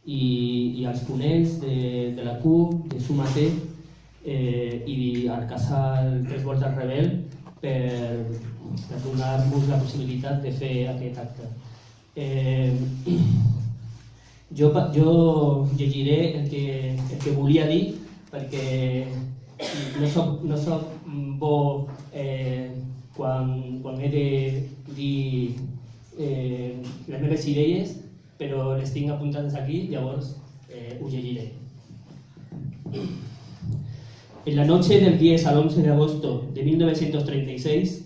i als ponents de la CUP, de Súmate i al casal Tres Voltes Rebel per donar-nos la possibilitat de fer aquest acte. Jo llegiré el que volia dir perquè no soc bo quan he de dir les meves idees, però les tinc apuntades aquí, llavors ho llegiré. En la noche del 10 al 11 de agosto de 1936,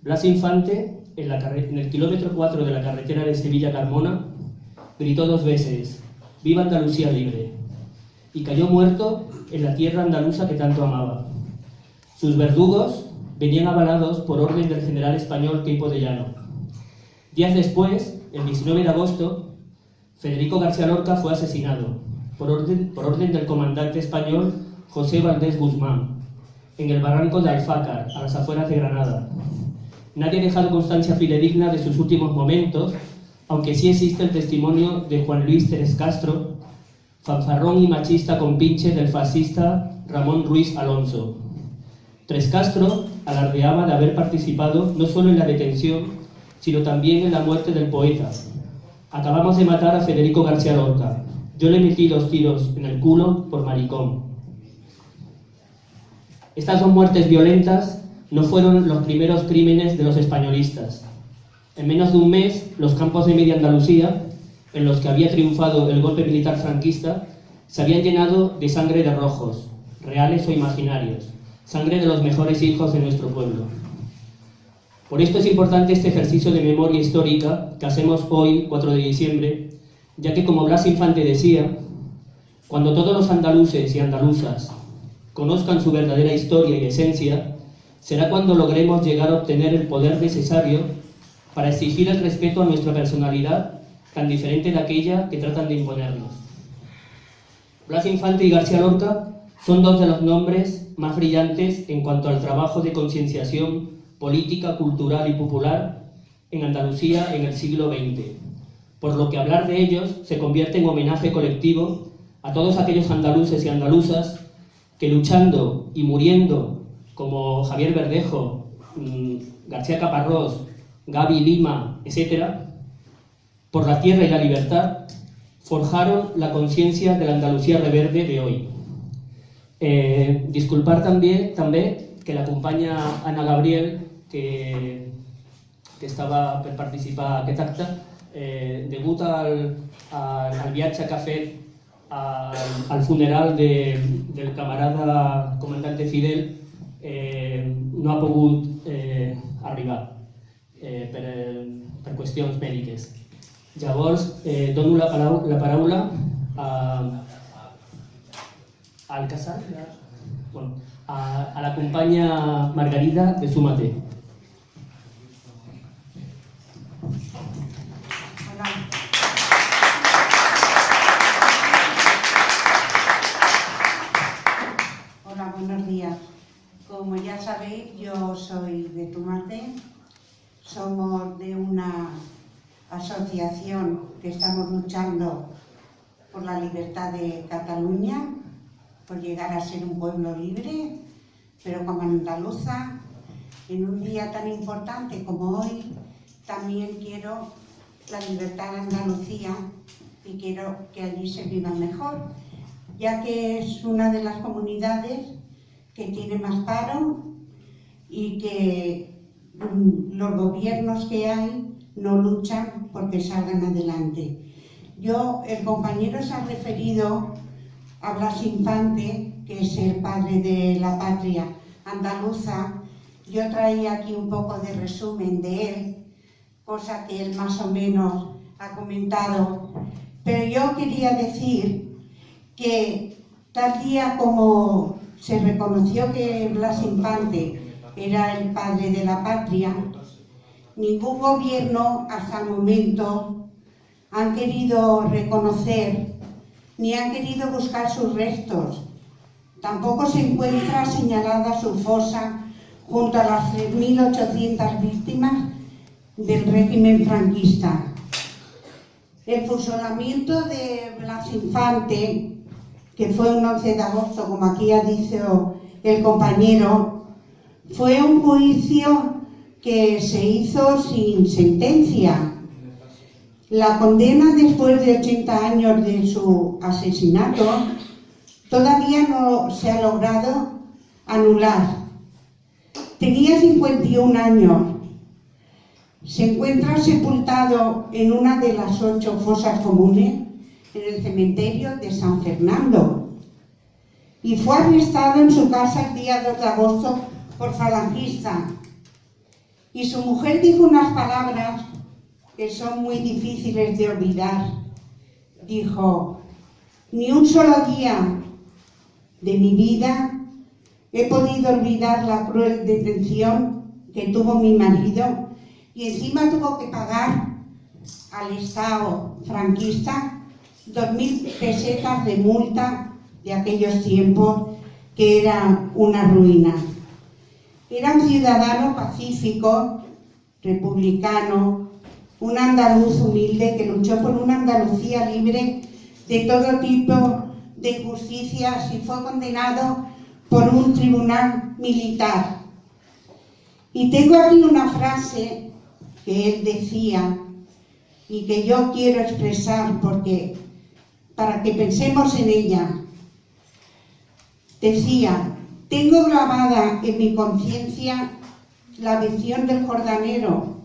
Blas Infante, en el kilómetro 4 de la carretera de Sevilla-Carmona, gritó 2 veces: ¡Viva Andalucía libre!, y cayó muerto en la tierra andaluza que tanto amaba. Sus verdugos venían avalados por orden del general español Queipo de Llano. Días después, el 19 de agosto, Federico García Lorca fue asesinado, por orden del comandante español José Valdés Guzmán, en el barranco de Alfácar, a las afueras de Granada. Nadie ha dejado constancia fidedigna de sus últimos momentos, aunque sí existe el testimonio de Juan Luis Teres Castro, fanfarrón y machista compinche del fascista Ramón Ruiz Alonso. Teres Castro alardeaba de haber participado no solo en la detención, sino también en la muerte del poeta. Acabamos de matar a Federico García Lorca. Yo le metí 2 tiros en el culo por maricón. Estas 2 muertes violentas no fueron los primeros crímenes de los españolistas. En menos de un mes, los campos de Media Andalucía, en los que había triunfado el golpe militar franquista, se habían llenado de sangre de rojos, reales o imaginarios, sangre de los mejores hijos de nuestro pueblo. Por esto es importante este ejercicio de memoria histórica que hacemos hoy, 4 de diciembre, ya que, como Blas Infante decía, cuando todos los andaluces y andaluzas conozcan su verdadera historia y esencia, será cuando logremos llegar a obtener el poder necesario para exigir el respeto a nuestra personalidad, tan diferente de aquella que tratan de imponernos. Blas Infante y García Lorca son 2 de los nombres más brillantes en cuanto al trabajo de concienciación política, cultural y popular en Andalucía en el siglo XX, por lo que hablar de ellos se convierte en homenaje colectivo a todos aquellos andaluces y andaluzas que, luchando y muriendo, como Javier Verdejo, García Caparrós, Gaby Lima, etc., por la tierra y la libertad, forjaron la conciencia de la Andalucía reverde de hoy. Disculpar també que l'acompanya Anna Gabriel, que estava per participar a aquest acte, degut al viatge que ha fet al funeral del camarada comandante Fidel, no ha pogut arribar per qüestions mèdiques. Llavors, dono la paraula al casal, a la companya Margarida de Súmate. Hola, buenos días. Como ya sabéis, yo soy de Súmate. Somos de una asociación que estamos luchando por la libertad de Cataluña, por llegar a ser un pueblo libre, pero como andaluza, en un día tan importante como hoy, también quiero la libertad de Andalucía y quiero que allí se viva mejor, ya que es una de las comunidades que tiene más paro y que los gobiernos que hay no luchan porque salgan adelante. El compañero se ha referido a Blas Infante, que es el padre de la patria andaluza. Yo traía aquí un poco de resumen de él, cosa que él más o menos ha comentado, pero yo quería decir que tal día como se reconoció que Blas Infante era el padre de la patria, ningún gobierno hasta el momento han querido reconocer ni han querido buscar sus restos. Tampoco se encuentra señalada su fosa junto a las 3.800 víctimas del régimen franquista. El fusilamiento de Blas Infante, que fue un 11 de agosto, como aquí ha dicho el compañero, fue un juicio que se hizo sin sentencia. La condena, después de 80 años de su asesinato, todavía no se ha logrado anular. Tenía 51 años. Se encuentra sepultado en una de las 8 fosas comunes en el cementerio de San Fernando. Y fue arrestado en su casa el día 2 de agosto por falangista. Y su mujer dijo unas palabras que son muy difíciles de olvidar. Dijo: ni un solo día de mi vida he podido olvidar la cruel detención que tuvo mi marido, y encima tuvo que pagar al Estado franquista 2.000 pesetas de multa de aquellos tiempos, que era una ruina. Era un ciudadano pacífico, republicano, un andaluz humilde que luchó por una Andalucía libre de todo tipo de injusticias y fue condenado por un tribunal militar. Y tengo aquí una frase que él decía y que yo quiero expresar para que pensemos en ella. Decía: tengo grabada en mi conciencia la visión del jordanero.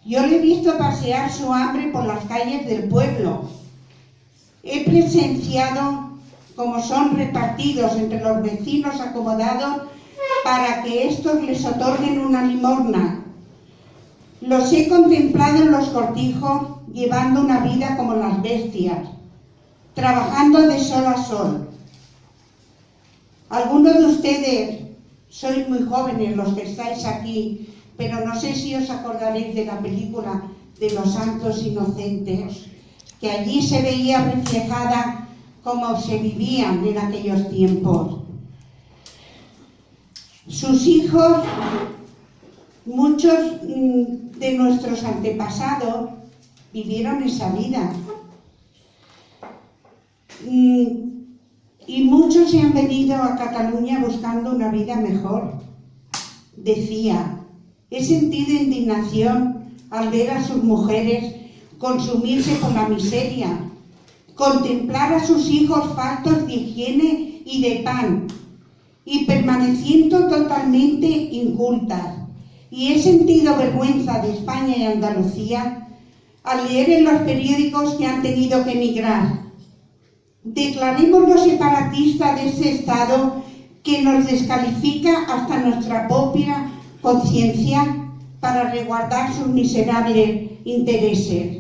Yo le he visto pasear su hambre por las calles del pueblo. He presenciado cómo son repartidos entre los vecinos acomodados para que estos les otorguen una limosna. Los he contemplado en los cortijos llevando una vida como las bestias, trabajando de sol a sol. Algunos de ustedes sois muy jóvenes, los que estáis aquí, pero no sé si os acordaréis de la película de Los Santos Inocentes, que allí se veía reflejada cómo se vivían en aquellos tiempos. Sus hijos, muchos de nuestros antepasados, vivieron esa vida. Y muchos se han venido a Cataluña buscando una vida mejor. Decía: he sentido indignación al ver a sus mujeres consumirse con la miseria, contemplar a sus hijos faltos de higiene y de pan, y permaneciendo totalmente incultas. Y he sentido vergüenza de España y Andalucía al leer en los periódicos que han tenido que emigrar. Declarémonos separatistas de ese Estado que nos descalifica hasta nuestra propia conciencia para resguardar sus miserables intereses.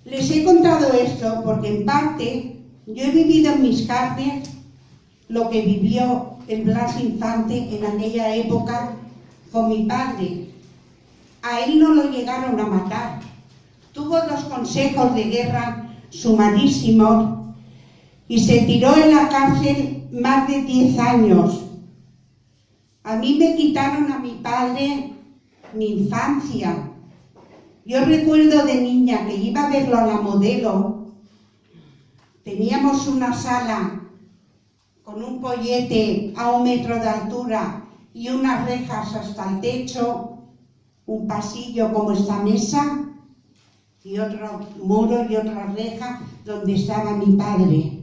Les he contado esto porque en parte yo he vivido en mis carnes lo que vivió el Blas Infante en aquella época con mi padre. A él no lo llegaron a matar. Tuvo 2 consejos de guerra sumarísimos y se tiró en la cárcel más de 10 años. A mí me quitaron a mi padre mi infancia. Yo recuerdo de niña que iba a verlo a la Modelo. Teníamos una sala con un pollete a 1 metro de altura y unas rejas hasta el techo, un pasillo como esta mesa y otro muro y otra reja donde estaba mi padre.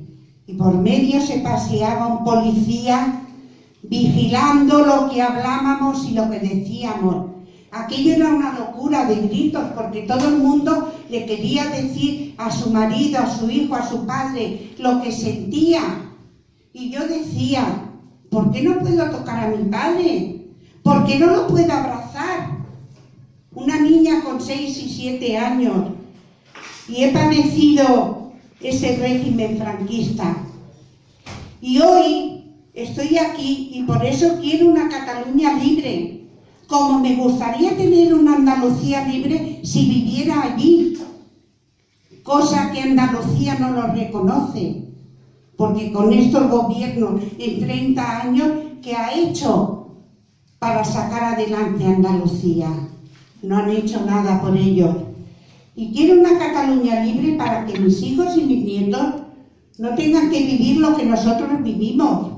Y por medio se paseaba un policía vigilando lo que hablábamos y lo que decíamos. Aquello era una locura de gritos porque todo el mundo le quería decir a su marido, a su hijo, a su padre lo que sentía. Y yo decía: ¿por qué no puedo tocar a mi padre? ¿Por qué no lo puedo abrazar? Una niña con 6 y 7 años. Y he padecido ese régimen franquista. Y hoy estoy aquí y por eso quiero una Cataluña libre. Como me gustaría tener una Andalucía libre si viviera allí. Cosa que Andalucía no lo reconoce. Porque con estos gobiernos en 30 años, ¿qué ha hecho para sacar adelante a Andalucía? No han hecho nada por ello. Y quiero una Cataluña libre para que mis hijos y mis nietos no tengan que vivir lo que nosotros vivimos.